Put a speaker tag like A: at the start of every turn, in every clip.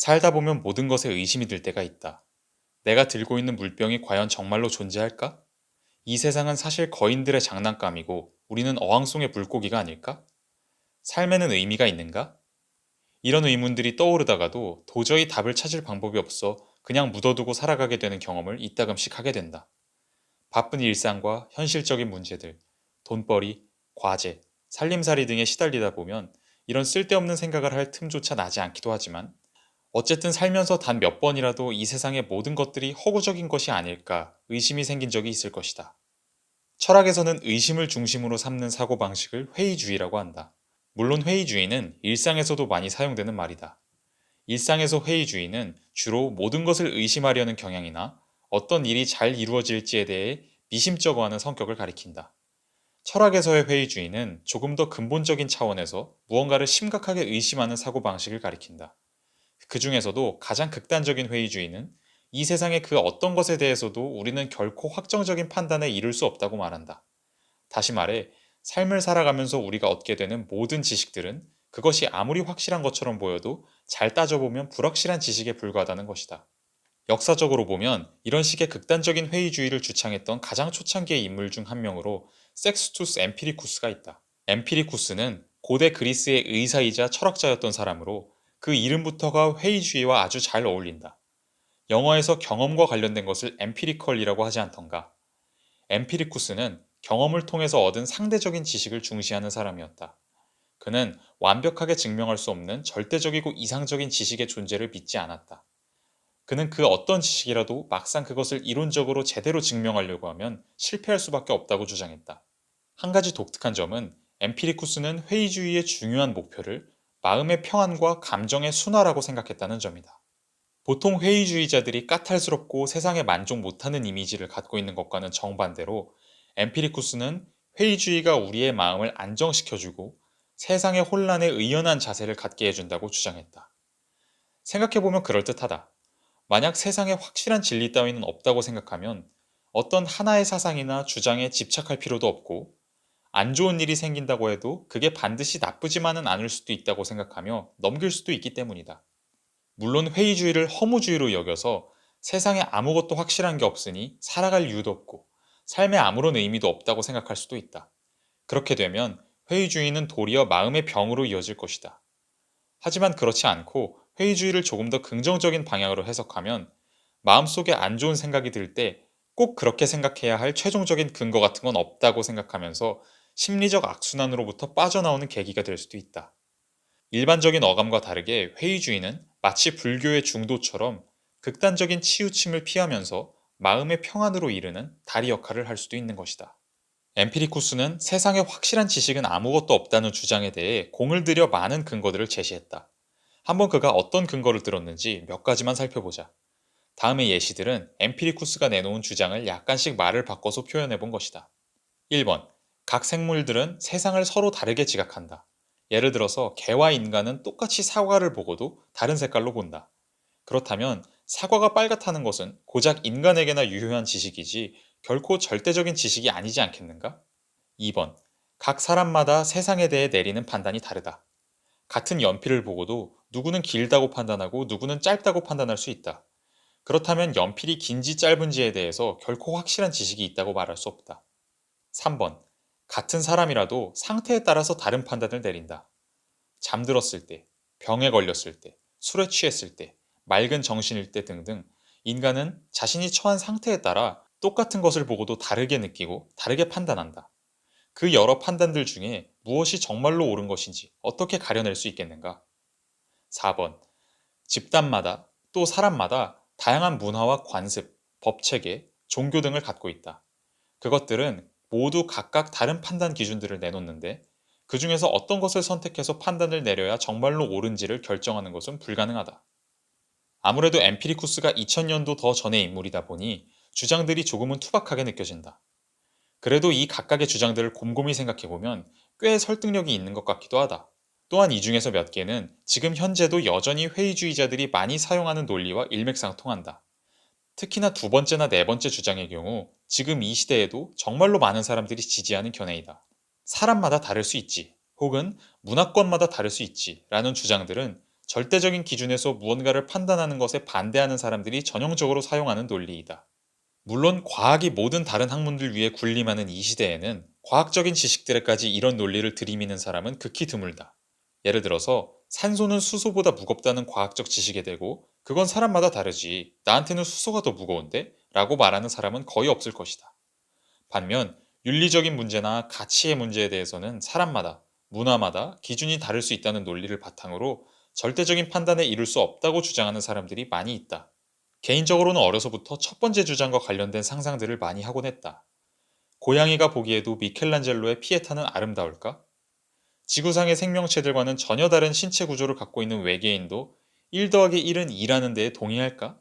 A: 살다 보면 모든 것에 의심이 들 때가 있다. 내가 들고 있는 물병이 과연 정말로 존재할까? 이 세상은 사실 거인들의 장난감이고 우리는 어항송의 물고기가 아닐까? 삶에는 의미가 있는가? 이런 의문들이 떠오르다가도 도저히 답을 찾을 방법이 없어 그냥 묻어두고 살아가게 되는 경험을 이따금씩 하게 된다. 바쁜 일상과 현실적인 문제들, 돈벌이, 과제, 살림살이 등에 시달리다 보면 이런 쓸데없는 생각을 할 틈조차 나지 않기도 하지만 어쨌든 살면서 단 몇 번이라도 이 세상의 모든 것들이 허구적인 것이 아닐까 의심이 생긴 적이 있을 것이다. 철학에서는 의심을 중심으로 삼는 사고방식을 회의주의라고 한다. 물론 회의주의는 일상에서도 많이 사용되는 말이다. 일상에서 회의주의는 주로 모든 것을 의심하려는 경향이나 어떤 일이 잘 이루어질지에 대해 미심쩍어 하는 성격을 가리킨다. 철학에서의 회의주의는 조금 더 근본적인 차원에서 무언가를 심각하게 의심하는 사고방식을 가리킨다. 그 중에서도 가장 극단적인 회의주의는 이 세상의 그 어떤 것에 대해서도 우리는 결코 확정적인 판단에 이를 수 없다고 말한다. 다시 말해, 삶을 살아가면서 우리가 얻게 되는 모든 지식들은 그것이 아무리 확실한 것처럼 보여도 잘 따져보면 불확실한 지식에 불과하다는 것이다. 역사적으로 보면 이런 식의 극단적인 회의주의를 주창했던 가장 초창기의 인물 중 한 명으로 섹스투스 엠피리쿠스가 있다. 엠피리쿠스는 고대 그리스의 의사이자 철학자였던 사람으로 그 이름부터가 회의주의와 아주 잘 어울린다. 영어에서 경험과 관련된 것을 엠피리컬이라고 하지 않던가. 엠피리쿠스는 경험을 통해서 얻은 상대적인 지식을 중시하는 사람이었다. 그는 완벽하게 증명할 수 없는 절대적이고 이상적인 지식의 존재를 믿지 않았다. 그는 그 어떤 지식이라도 막상 그것을 이론적으로 제대로 증명하려고 하면 실패할 수밖에 없다고 주장했다. 한 가지 독특한 점은 엠피리쿠스는 회의주의의 중요한 목표를 마음의 평안과 감정의 순화라고 생각했다는 점이다. 보통 회의주의자들이 까탈스럽고 세상에 만족 못하는 이미지를 갖고 있는 것과는 정반대로 엠피리쿠스는 회의주의가 우리의 마음을 안정시켜주고 세상의 혼란에 의연한 자세를 갖게 해준다고 주장했다. 생각해보면 그럴듯하다. 만약 세상에 확실한 진리 따위는 없다고 생각하면 어떤 하나의 사상이나 주장에 집착할 필요도 없고 안 좋은 일이 생긴다고 해도 그게 반드시 나쁘지만은 않을 수도 있다고 생각하며 넘길 수도 있기 때문이다. 물론 회의주의를 허무주의로 여겨서 세상에 아무것도 확실한 게 없으니 살아갈 이유도 없고 삶에 아무런 의미도 없다고 생각할 수도 있다. 그렇게 되면 회의주의는 도리어 마음의 병으로 이어질 것이다. 하지만 그렇지 않고 회의주의를 조금 더 긍정적인 방향으로 해석하면 마음속에 안 좋은 생각이 들 때 꼭 그렇게 생각해야 할 최종적인 근거 같은 건 없다고 생각하면서 심리적 악순환으로부터 빠져나오는 계기가 될 수도 있다. 일반적인 어감과 다르게 회의주의는 마치 불교의 중도처럼 극단적인 치우침을 피하면서 마음의 평안으로 이르는 다리 역할을 할 수도 있는 것이다. 엠피리쿠스는 세상에 확실한 지식은 아무것도 없다는 주장에 대해 공을 들여 많은 근거들을 제시했다. 한번 그가 어떤 근거를 들었는지 몇 가지만 살펴보자. 다음의 예시들은 엠피리쿠스가 내놓은 주장을 약간씩 말을 바꿔서 표현해 본 것이다. 1번. 각 생물들은 세상을 서로 다르게 지각한다. 예를 들어서 개와 인간은 똑같이 사과를 보고도 다른 색깔로 본다. 그렇다면 사과가 빨갛다는 것은 고작 인간에게나 유효한 지식이지 결코 절대적인 지식이 아니지 않겠는가? 2번. 각 사람마다 세상에 대해 내리는 판단이 다르다. 같은 연필을 보고도 누구는 길다고 판단하고 누구는 짧다고 판단할 수 있다. 그렇다면 연필이 긴지 짧은지에 대해서 결코 확실한 지식이 있다고 말할 수 없다. 3번. 같은 사람이라도 상태에 따라서 다른 판단을 내린다. 잠들었을 때, 병에 걸렸을 때, 술에 취했을 때, 맑은 정신일 때 등등 인간은 자신이 처한 상태에 따라 똑같은 것을 보고도 다르게 느끼고 다르게 판단한다. 그 여러 판단들 중에 무엇이 정말로 옳은 것인지 어떻게 가려낼 수 있겠는가? 4번. 집단마다 또 사람마다 다양한 문화와 관습, 법체계, 종교 등을 갖고 있다. 그것들은 모두 각각 다른 판단 기준들을 내놓는데 그 중에서 어떤 것을 선택해서 판단을 내려야 정말로 옳은지를 결정하는 것은 불가능하다. 아무래도 엠피리쿠스가 2000년도 더 전의 인물이다 보니 주장들이 조금은 투박하게 느껴진다. 그래도 이 각각의 주장들을 곰곰이 생각해보면 꽤 설득력이 있는 것 같기도 하다. 또한 이 중에서 몇 개는 지금 현재도 여전히 회의주의자들이 많이 사용하는 논리와 일맥상통한다. 특히나 두 번째나 네 번째 주장의 경우 지금 이 시대에도 정말로 많은 사람들이 지지하는 견해이다. 사람마다 다를 수 있지, 혹은 문화권마다 다를 수 있지 라는 주장들은 절대적인 기준에서 무언가를 판단하는 것에 반대하는 사람들이 전형적으로 사용하는 논리이다. 물론 과학이 모든 다른 학문들 위에 군림하는 이 시대에는 과학적인 지식들에까지 이런 논리를 들이미는 사람은 극히 드물다. 예를 들어서 산소는 수소보다 무겁다는 과학적 지식에 대고 그건 사람마다 다르지. 나한테는 수소가 더 무거운데? 라고 말하는 사람은 거의 없을 것이다. 반면 윤리적인 문제나 가치의 문제에 대해서는 사람마다, 문화마다 기준이 다를 수 있다는 논리를 바탕으로 절대적인 판단에 이를 수 없다고 주장하는 사람들이 많이 있다. 개인적으로는 어려서부터 첫 번째 주장과 관련된 상상들을 많이 하곤 했다. 고양이가 보기에도 미켈란젤로의 피에타는 아름다울까? 지구상의 생명체들과는 전혀 다른 신체 구조를 갖고 있는 외계인도 1 더하기 1은 2라는 데에 동의할까?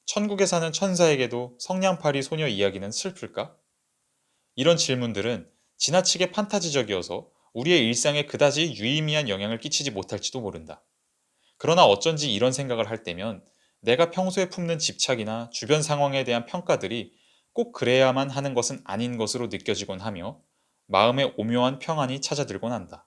A: 천국에 사는 천사에게도 성냥팔이 소녀 이야기는 슬플까? 이런 질문들은 지나치게 판타지적이어서 우리의 일상에 그다지 유의미한 영향을 끼치지 못할지도 모른다. 그러나 어쩐지 이런 생각을 할 때면 내가 평소에 품는 집착이나 주변 상황에 대한 평가들이 꼭 그래야만 하는 것은 아닌 것으로 느껴지곤 하며 마음에 오묘한 평안이 찾아들곤 한다.